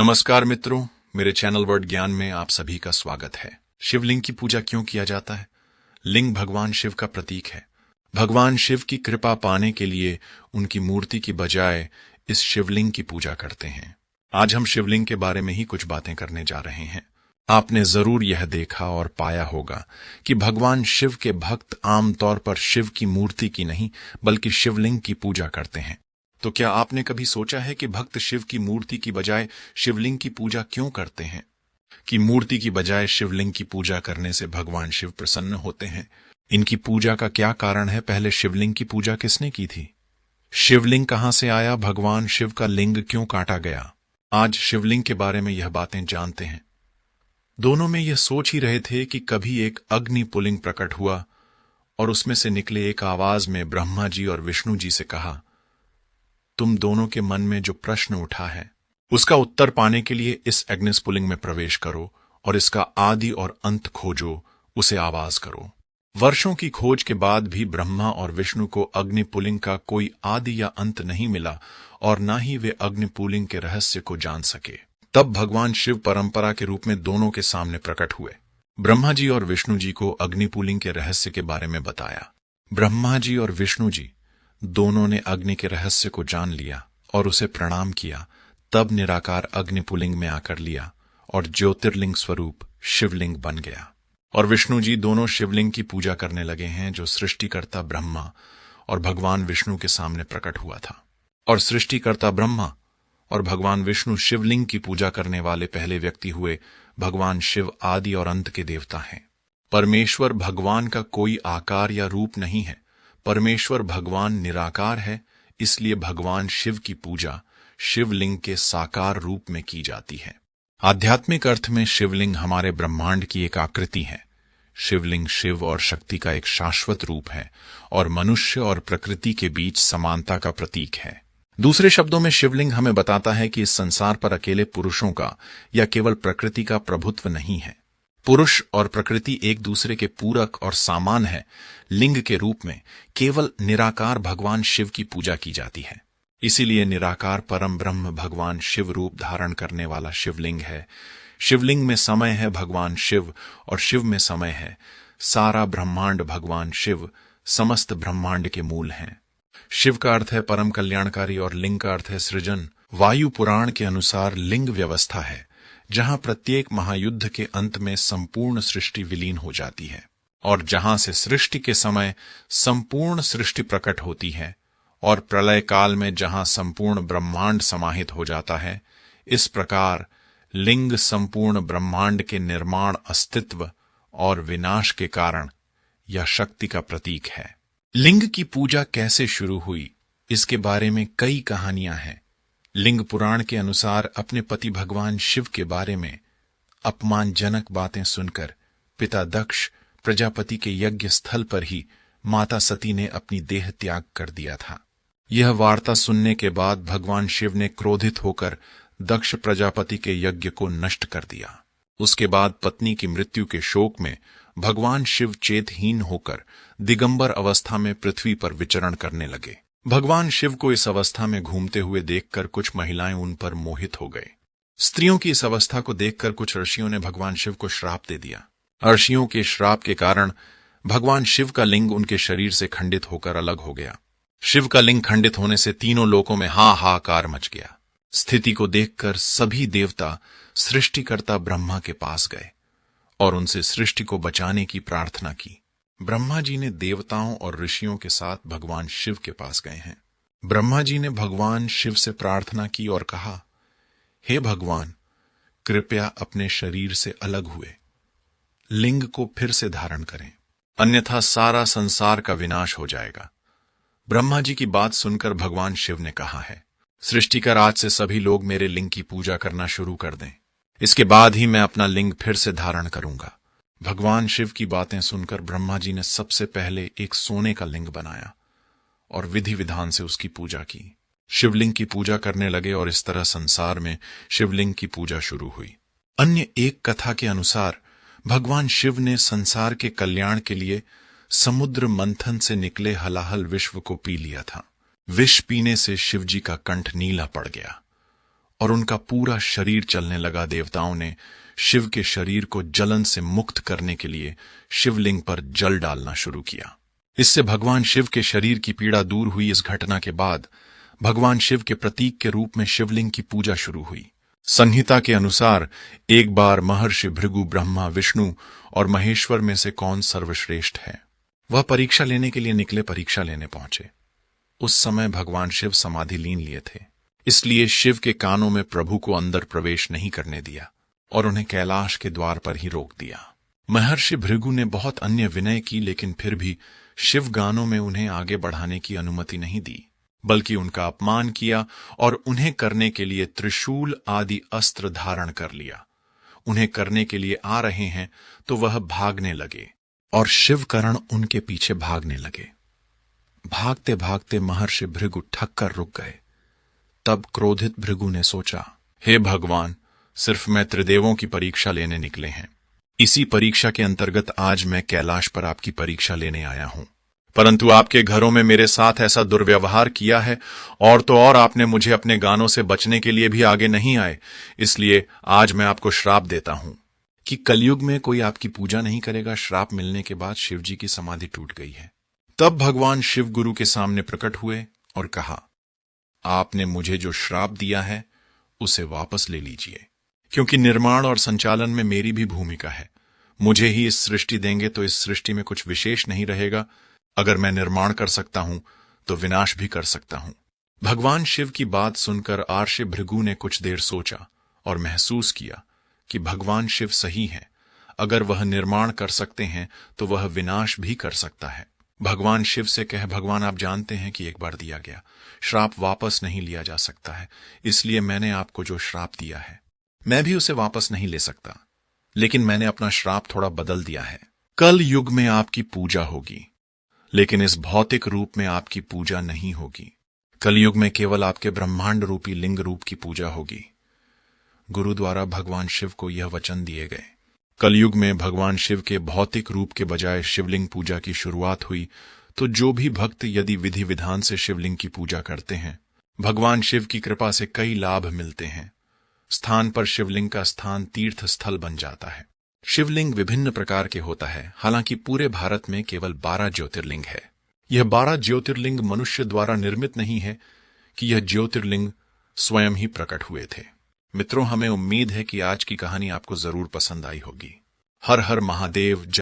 नमस्कार मित्रों, मेरे चैनल वर्ड ज्ञान में आप सभी का स्वागत है। शिवलिंग की पूजा क्यों किया जाता है? लिंग भगवान शिव का प्रतीक है। भगवान शिव की कृपा पाने के लिए उनकी मूर्ति की बजाय इस शिवलिंग की पूजा करते हैं। आज हम शिवलिंग के बारे में ही कुछ बातें करने जा रहे हैं। आपने जरूर यह देखा और पाया होगा कि भगवान शिव के भक्त आमतौर पर शिव की मूर्ति की नहीं बल्कि शिवलिंग की पूजा करते हैं। तो क्या आपने कभी सोचा है कि भक्त शिव की मूर्ति की बजाय शिवलिंग की पूजा क्यों करते हैं? कि मूर्ति की बजाय शिवलिंग की पूजा करने से भगवान शिव प्रसन्न होते हैं। इनकी पूजा का क्या कारण है? पहले शिवलिंग की पूजा किसने की थी? शिवलिंग कहां से आया? भगवान शिव का लिंग क्यों काटा गया? आज शिवलिंग के बारे में यह बातें जानते हैं। दोनों में यह सोच ही रहे थे कि कभी एक अग्नि पुल्लिंग प्रकट हुआ और उसमें से निकले एक आवाज में ब्रह्मा जी और विष्णु जी से कहा, तुम दोनों के मन में जो प्रश्न उठा है उसका उत्तर पाने के लिए इस अग्निस्फुलिंग में प्रवेश करो और इसका आदि और अंत खोजो, उसे आवाज करो। वर्षों की खोज के बाद भी ब्रह्मा और विष्णु को अग्निपुल्लिंग का कोई आदि या अंत नहीं मिला और न ही वे अग्निपुल्लिंग के रहस्य को जान सके। तब भगवान शिव परंपरा के रूप में दोनों के सामने प्रकट हुए। ब्रह्मा जी और विष्णु जी को अग्निपुल्लिंग के रहस्य के बारे में बताया। ब्रह्मा जी और विष्णु जी दोनों ने अग्नि के रहस्य को जान लिया और उसे प्रणाम किया। तब निराकार अग्निपुल्लिंग में आकर लिया और ज्योतिर्लिंग स्वरूप शिवलिंग बन गया। और विष्णु जी दोनों शिवलिंग की पूजा करने लगे हैं जो सृष्टिकर्ता ब्रह्मा और भगवान विष्णु के सामने प्रकट हुआ था। और सृष्टिकर्ता ब्रह्मा और भगवान विष्णु शिवलिंग की पूजा करने वाले पहले व्यक्ति हुए। भगवान शिव आदि और अंत के देवता हैं। परमेश्वर भगवान का कोई आकार या रूप नहीं है। परमेश्वर भगवान निराकार है, इसलिए भगवान शिव की पूजा शिवलिंग के साकार रूप में की जाती है। आध्यात्मिक अर्थ में शिवलिंग हमारे ब्रह्मांड की एक आकृति है। शिवलिंग शिव और शक्ति का एक शाश्वत रूप है और मनुष्य और प्रकृति के बीच समानता का प्रतीक है। दूसरे शब्दों में शिवलिंग हमें बताता है कि इस संसार पर अकेले पुरुषों का या केवल प्रकृति का प्रभुत्व नहीं है। पुरुष और प्रकृति एक दूसरे के पूरक और समान है। लिंग के रूप में केवल निराकार भगवान शिव की पूजा की जाती है। इसीलिए निराकार परम ब्रह्म भगवान शिव रूप धारण करने वाला शिवलिंग है। शिवलिंग में समय है भगवान शिव और शिव में समय है। सारा ब्रह्मांड भगवान शिव समस्त ब्रह्मांड के मूल हैं। शिव का अर्थ है परम कल्याणकारी और लिंग का अर्थ है सृजन। वायु पुराण के अनुसार लिंग व्यवस्था है जहां प्रत्येक महायुद्ध के अंत में संपूर्ण सृष्टि विलीन हो जाती है और जहां से सृष्टि के समय संपूर्ण सृष्टि प्रकट होती है और प्रलय काल में जहां संपूर्ण ब्रह्मांड समाहित हो जाता है। इस प्रकार लिंग संपूर्ण ब्रह्मांड के निर्माण, अस्तित्व और विनाश के कारण या शक्ति का प्रतीक है। लिंग की पूजा कैसे शुरू हुई, इसके बारे में कई कहानियां हैं। लिंग पुराण के अनुसार अपने पति भगवान शिव के बारे में अपमानजनक बातें सुनकर पिता दक्ष प्रजापति के यज्ञ स्थल पर ही माता सती ने अपनी देह त्याग कर दिया था। यह वार्ता सुनने के बाद भगवान शिव ने क्रोधित होकर दक्ष प्रजापति के यज्ञ को नष्ट कर दिया। उसके बाद पत्नी की मृत्यु के शोक में भगवान शिव चेतहीन होकर दिगंबर अवस्था में पृथ्वी पर विचरण करने लगे। भगवान शिव को इस अवस्था में घूमते हुए देखकर कुछ महिलाएं उन पर मोहित हो गए। स्त्रियों की इस अवस्था को देखकर कुछ ऋषियों ने भगवान शिव को श्राप दे दिया। ऋषियों के श्राप के कारण भगवान शिव का लिंग उनके शरीर से खंडित होकर अलग हो गया। शिव का लिंग खंडित होने से तीनों लोकों में हाहाकार मच गया। स्थिति को देखकर सभी देवता सृष्टिकर्ता ब्रह्मा के पास गए और उनसे सृष्टि को बचाने की प्रार्थना की। ब्रह्मा जी ने देवताओं और ऋषियों के साथ भगवान शिव के पास गए हैं। ब्रह्मा जी ने भगवान शिव से प्रार्थना की और कहा, हे भगवान, कृपया अपने शरीर से अलग हुए लिंग को फिर से धारण करें, अन्यथा सारा संसार का विनाश हो जाएगा। ब्रह्मा जी की बात सुनकर भगवान शिव ने कहा है, सृष्टि कर आज से सभी लोग मेरे लिंग की पूजा करना शुरू कर दें। इसके बाद ही मैं अपना लिंग फिर से धारण करूंगा। भगवान शिव की बातें सुनकर ब्रह्मा जी ने सबसे पहले एक सोने का लिंग बनाया और विधि विधान से उसकी पूजा की। शिवलिंग की पूजा करने लगे और इस तरह संसार में शिवलिंग की पूजा शुरू हुई। अन्य एक कथा के अनुसार भगवान शिव ने संसार के कल्याण के लिए समुद्र मंथन से निकले हलाहल विश्व को पी लिया था। विष पीने से शिवजी का कंठ नीला पड़ गया और उनका पूरा शरीर चलने लगा। देवताओं ने शिव के शरीर को जलन से मुक्त करने के लिए शिवलिंग पर जल डालना शुरू किया। इससे भगवान शिव के शरीर की पीड़ा दूर हुई। इस घटना के बाद भगवान शिव के प्रतीक के रूप में शिवलिंग की पूजा शुरू हुई। संहिता के अनुसार एक बार महर्षि भृगु ब्रह्मा, विष्णु और महेश्वर में से कौन सर्वश्रेष्ठ है, वह परीक्षा लेने के लिए निकले। परीक्षा लेने पहुंचे। उस समय भगवान शिव समाधि लीन लिए थे, इसलिए शिव के कानों में प्रभु को अंदर प्रवेश नहीं करने दिया और उन्हें कैलाश के द्वार पर ही रोक दिया। महर्षि भृगु ने बहुत अन्य विनय की, लेकिन फिर भी शिव गानों में उन्हें आगे बढ़ाने की अनुमति नहीं दी, बल्कि उनका अपमान किया और उन्हें करने के लिए त्रिशूल आदि अस्त्र धारण कर लिया। उन्हें करने के लिए आ रहे हैं तो वह भागने लगे और शिवकरण उनके पीछे भागने लगे। भागते भागते महर्षि भृगु ठक कर रुक गए। तब क्रोधित भृगु ने सोचा, हे भगवान, सिर्फ मैं त्रिदेवों की परीक्षा लेने निकले हैं। इसी परीक्षा के अंतर्गत आज मैं कैलाश पर आपकी परीक्षा लेने आया हूं, परंतु आपके घरों में मेरे साथ ऐसा दुर्व्यवहार किया है और तो और आपने मुझे अपने गानों से बचने के लिए भी आगे नहीं आए। इसलिए आज मैं आपको श्राप देता हूं कि कलयुग में कोई आपकी पूजा नहीं करेगा। श्राप मिलने के बाद शिव जी की समाधि टूट गई है। तब भगवान शिव गुरु के सामने प्रकट हुए और कहा, आपने मुझे जो श्राप दिया है उसे वापस ले लीजिए, क्योंकि निर्माण और संचालन में मेरी भी भूमिका है। मुझे ही इस सृष्टि देंगे तो इस सृष्टि में कुछ विशेष नहीं रहेगा। अगर मैं निर्माण कर सकता हूं तो विनाश भी कर सकता हूं। भगवान शिव की बात सुनकर आर्षि भृगु ने कुछ देर सोचा और महसूस किया कि भगवान शिव सही हैं। अगर वह निर्माण कर सकते हैं तो वह विनाश भी कर सकता है। भगवान शिव से कह, भगवान आप जानते हैं कि एक बार दिया गया श्राप वापस नहीं लिया जा सकता है, इसलिए मैंने आपको जो श्राप दिया है मैं भी उसे वापस नहीं ले सकता, लेकिन मैंने अपना श्राप थोड़ा बदल दिया है। कल युग में आपकी पूजा होगी, लेकिन इस भौतिक रूप में आपकी पूजा नहीं होगी। कलयुग में केवल आपके ब्रह्मांड रूपी लिंग रूप की पूजा होगी। गुरु द्वारा भगवान शिव को यह वचन दिए गए। कलयुग में भगवान शिव के भौतिक रूप के बजाय शिवलिंग पूजा की शुरुआत हुई, तो जो भी भक्त यदि विधि विधान से शिवलिंग की पूजा करते हैं, भगवान शिव की कृपा से कई लाभ मिलते हैं। स्थान पर शिवलिंग का स्थान तीर्थ स्थल बन जाता है। शिवलिंग विभिन्न प्रकार के होता है। हालांकि पूरे भारत में केवल 12 ज्योतिर्लिंग है। यह 12 ज्योतिर्लिंग मनुष्य द्वारा निर्मित नहीं है कि यह ज्योतिर्लिंग स्वयं ही प्रकट हुए थे। मित्रों, हमें उम्मीद है कि आज की कहानी आपको जरूर पसंद आई होगी। हर हर महादेव।